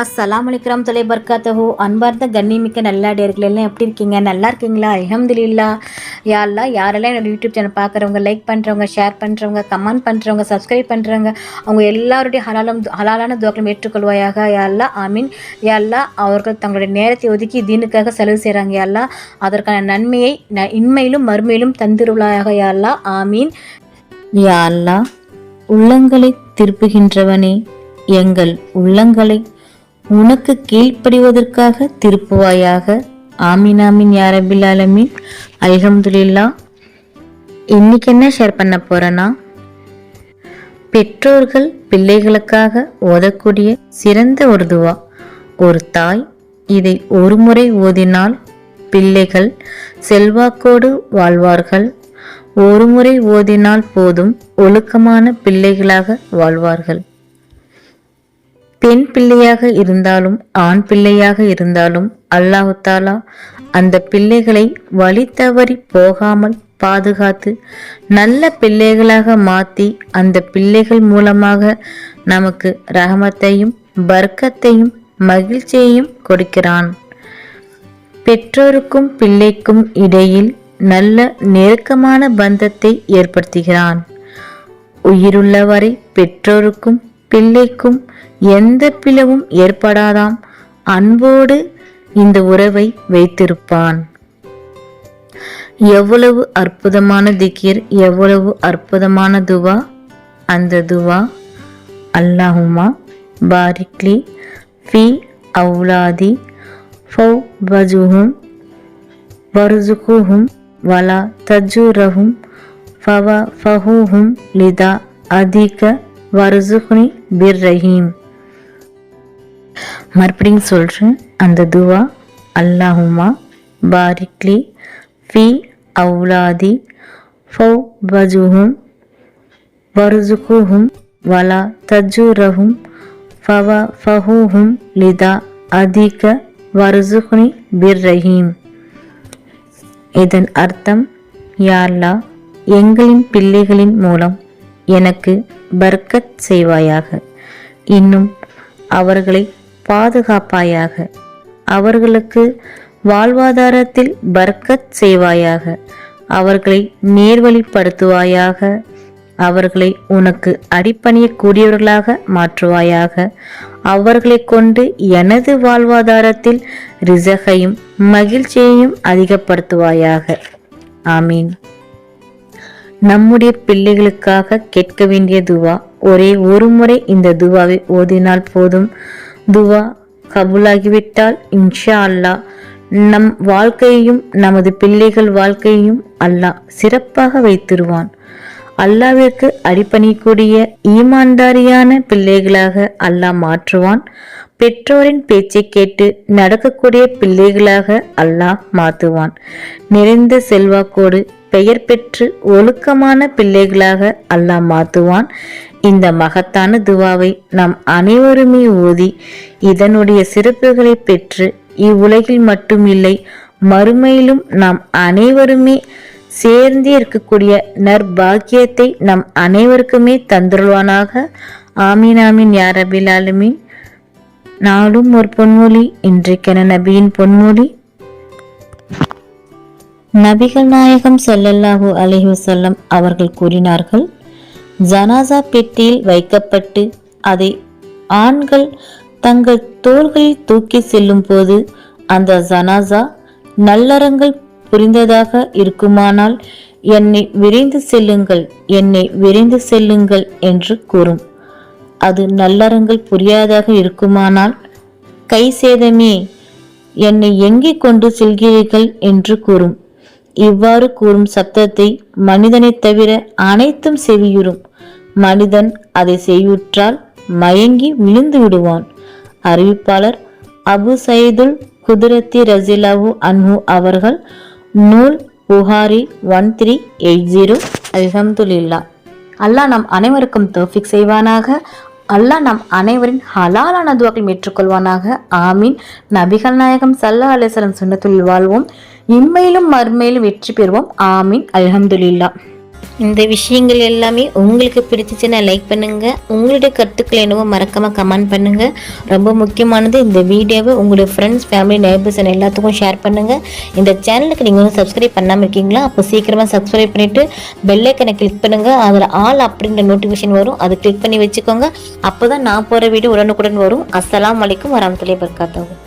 அஸ்ஸலாமு அலைக்கும் தொலை பர்காத்தஹு. அன்பார்ந்த கண்ணிமிக்க நல்லாடியர்கள் எல்லாம் எப்படி இருக்கீங்க? நல்லா இருக்கீங்களா? அல்ஹம்துலில்லாஹ். யா அல்லாஹ், யாரெல்லாம் என்னோட யூடியூப் சேனல் பார்க்குறவங்க, லைக் பண்ணுறவங்க, ஷேர் பண்ணுறவங்க, கமெண்ட் பண்ணுறவங்க, சப்ஸ்கிரைப் பண்ணுறவங்க, அவங்க எல்லாருடைய ஹலாலான துவாக்களும் ஏற்றுக்கொள்வாயாக. யா அல்லாஹ், ஆமீன். யா அல்லாஹ், அவர்கள் தங்களுடைய நேரத்தை ஒதுக்கி தீனுக்காக செலவு செய்கிறாங்க. யா அல்லாஹ், அதற்கான நன்மையை இன்மையிலும் மறுமையிலும் தந்திருவாயாக. யா அல்லாஹ், ஆமீன். யா அல்லாஹ், உள்ளங்களை திருப்புகின்றவனே, எங்கள் உள்ளங்களை உனக்கு கீழ்ப்படிவதற்காக திருப்புவாயாக. ஆமீன் ஆமீன் யா ரப்பில் ஆலமீன். அல்ஹம்துலில்லாஹ். இன்னைக்கு என்ன ஷேர் பண்ண போறேன்னா, பெற்றோர்கள் பிள்ளைகளுக்காக ஓதக்கூடிய சிறந்த ஒரு துவா. ஒரு தாய் இதை ஒரு முறை ஓதினால் பிள்ளைகள் செல்வாக்கோடு வாழ்வார்கள். ஒரு முறை ஓதினால் போதும், ஒழுக்கமான பிள்ளைகளாக வாழ்வார்கள். பெண் பிள்ளையாக இருந்தாலும் ஆண் பிள்ளையாக இருந்தாலும் அல்லாஹு தாலா அந்த பிள்ளைகளை வழி தவறி போகாமல் பாதுகாத்து நல்ல பிள்ளைகளாக மாற்றி அந்த பிள்ளைகள் மூலமாக நமக்கு ரஹமத்தையும் பர்க்கத்தையும் மகிழ்ச்சியையும் கொடுக்கிறான். பெற்றோருக்கும் பிள்ளைக்கும் இடையில் நல்ல நெருக்கமான பந்தத்தை ஏற்படுத்துகிறான். உயிருள்ளவரை பெற்றோருக்கும் பிள்ளைக்கும் எந்த பிளவும் ஏற்படாதாம் அன்போடு இந்த உறவை வைத்திருப்பான். எவ்வளவு அற்புதமான திக்ர், எவ்வளவு அற்புதமான துவா. அந்த துவா, அல்லாஹும்மா பாரிக்லி ஃபி அவுலாதி ஃபௌபஜுஹும் வர்சுகுஹும் வலா தஜுரஹும் ஃபவஃபஹுஹும் லிதா அதிக வர்சுகுனி பிர்ரஹீம். மறுபடியும் சொல்கிறேன். அந்த துவா, அல்லாஹும்மா பாரிக்லி ஃபி அவுலாதி ஃபௌபஜுஹும் வர்சுகுஹும் வலா தஜுரஹும் ஃபவஃபஹுஹும் லிதா அதிக வர்சுகுனி பிர்ரஹீம். இதன் அர்த்தம், யா அல்லாஹ், எங்களின் பிள்ளைகளின் மூலம் எனக்கு பர்க்கத் செய்வாயாக. இன்னும் அவர்களை பாதுகாப்பாயாக. அவர்களுக்கு வாழ்வாதாரத்தில் பர்க்கத் செய்வாயாக. அவர்களை நேர்வழிப்படுத்துவாயாக. அவர்களை உனக்கு அடிபணியக்கூடியவர்களாக மாற்றுவாயாக. அவர்களை கொண்டு எனது வாழ்வாதாரத்தில் ரிசகையும் மகிழ்ச்சியையும் அதிகப்படுத்துவாயாக. ஆமீன். நம்முடைய பிள்ளைகளுக்காக கேட்க வேண்டிய துவா. ஒரே ஒரு முறை இந்த துவாவை ஓதினால் போதும். துவா கபூலாகிவிட்டால் இன்ஷா அல்லாஹ் நம் வாழ்க்கையையும் நமது பிள்ளைகள் வாழ்க்கையையும் அல்லாஹ் சிறப்பாக வைத்திருவான். அல்லாவிற்கு அடிபணிக்கூடிய ஈமான்தாரியான பிள்ளைகளாக அல்லாஹ் மாற்றுவான். பெற்றோரின் பேச்சை கேட்டு நடக்கக்கூடிய பிள்ளைகளாக அல்லாஹ் மாற்றுவான். நிறைந்த செல்வாக்கோடு பெயர் பெற்று ஒழுக்கமான பிள்ளைகளாக அல்லாஹ் மாற்றுவான். இந்த மகத்தான துவாவை நாம் அனைவருமே ஓதி இதனுடைய சிறப்புகளை பெற்று இவ்வுலகில் மட்டுமில்லை மறுமையிலும் நாம் அனைவருமே சேர்ந்து இருக்கக்கூடிய நற்பாக்கியத்தை நம் அனைவருக்குமே தந்துருவானாக. ஆமீன் ஆமீன் யா ரப்பில் ஆலமீன். நாளும் ஒரு பொன்மொழி, இன்றைக்கென நபியின் பொன்மொழி. நபிகள் நாயகம் ஸல்லல்லாஹு அலைஹி வஸல்லம் அவர்கள் கூறினார்கள், ஜனாசா பெட்டியில் வைக்கப்பட்டு அதை ஆண்கள் தங்கள் தோள்களில் தூக்கி செல்லும் போது அந்த ஜனாசா நல்லறங்கள் புரிந்ததாக இருக்குமானால் என்னை விரைந்து செல்லுங்கள், என்னை விரைந்து செல்லுங்கள் என்று கூறும். அது நல்லறங்கள் புரியாதாக இருக்குமானால் கை சேதமே, என்னை எங்கே கொண்டு செல்கிறீர்கள் என்று கூறும். இவ்வாறு கூறும் சப்தத்தை மனிதனை தவிர அனைத்தும் செவியுறும். மனிதன் அதை செவியுற்றால் மயங்கி விழுந்து விடுவான். அறிவிப்பாளர் அபு சயீதுல் குதுரத்தி ரஸியல்லாஹு அன்ஹு அவர்கள். நூல் புகாரி 1380. அல்ஹம்துலில்லாஹ். அல்லாஹ் நம் அனைவருக்கும் தௌஃபீக் செய்வானாக. அல்லாஹ் நம் அனைவரின் ஹலாலான துவாக்களை ஏற்றுக்கொள்வானாக. ஆமீன். நபிகள் நாயகம் ஸல்லல்லாஹு அலைஹி வஸல்லம் சுன்னத்துல் வாழ்வோம். இம்மையிலும் மறுமையிலும் வெற்றி பெறுவோம். ஆமீன். அல்ஹம்துலில்லாஹ். இந்த விஷயங்கள் எல்லாமே உங்களுக்கு பிடிச்சிச்சுன்னா லைக் பண்ணுங்கள். உங்களுடைய கருத்துக்கள் என்னவோ மறக்காமல் கமெண்ட் பண்ணுங்கள். ரொம்ப முக்கியமானது, இந்த வீடியோவை உங்களுடைய ஃப்ரெண்ட்ஸ், ஃபேமிலி, நெய்பர்ஸ் எல்லாத்துக்கும் ஷேர் பண்ணுங்கள். இந்த சேனலுக்கு நீங்கள் வந்து சப்ஸ்கிரைப் பண்ணாமல் இருக்கீங்களா? அப்போ சீக்கிரமாக சப்ஸ்கிரைப் பண்ணிவிட்டு பெல் ஐக்கனை கிளிக் பண்ணுங்கள். அதில் ஆல் அப்படின்ற நோட்டிஃபிகேஷன் வரும், அதை கிளிக் பண்ணி வச்சுக்கோங்க. அப்போ தான் நான் போகிற வீடியோ உடனுக்குடன் வரும். அஸ்ஸலாமு அலைக்கும் வரஹ்மத்துல்லாஹி வபரகாத்துஹு.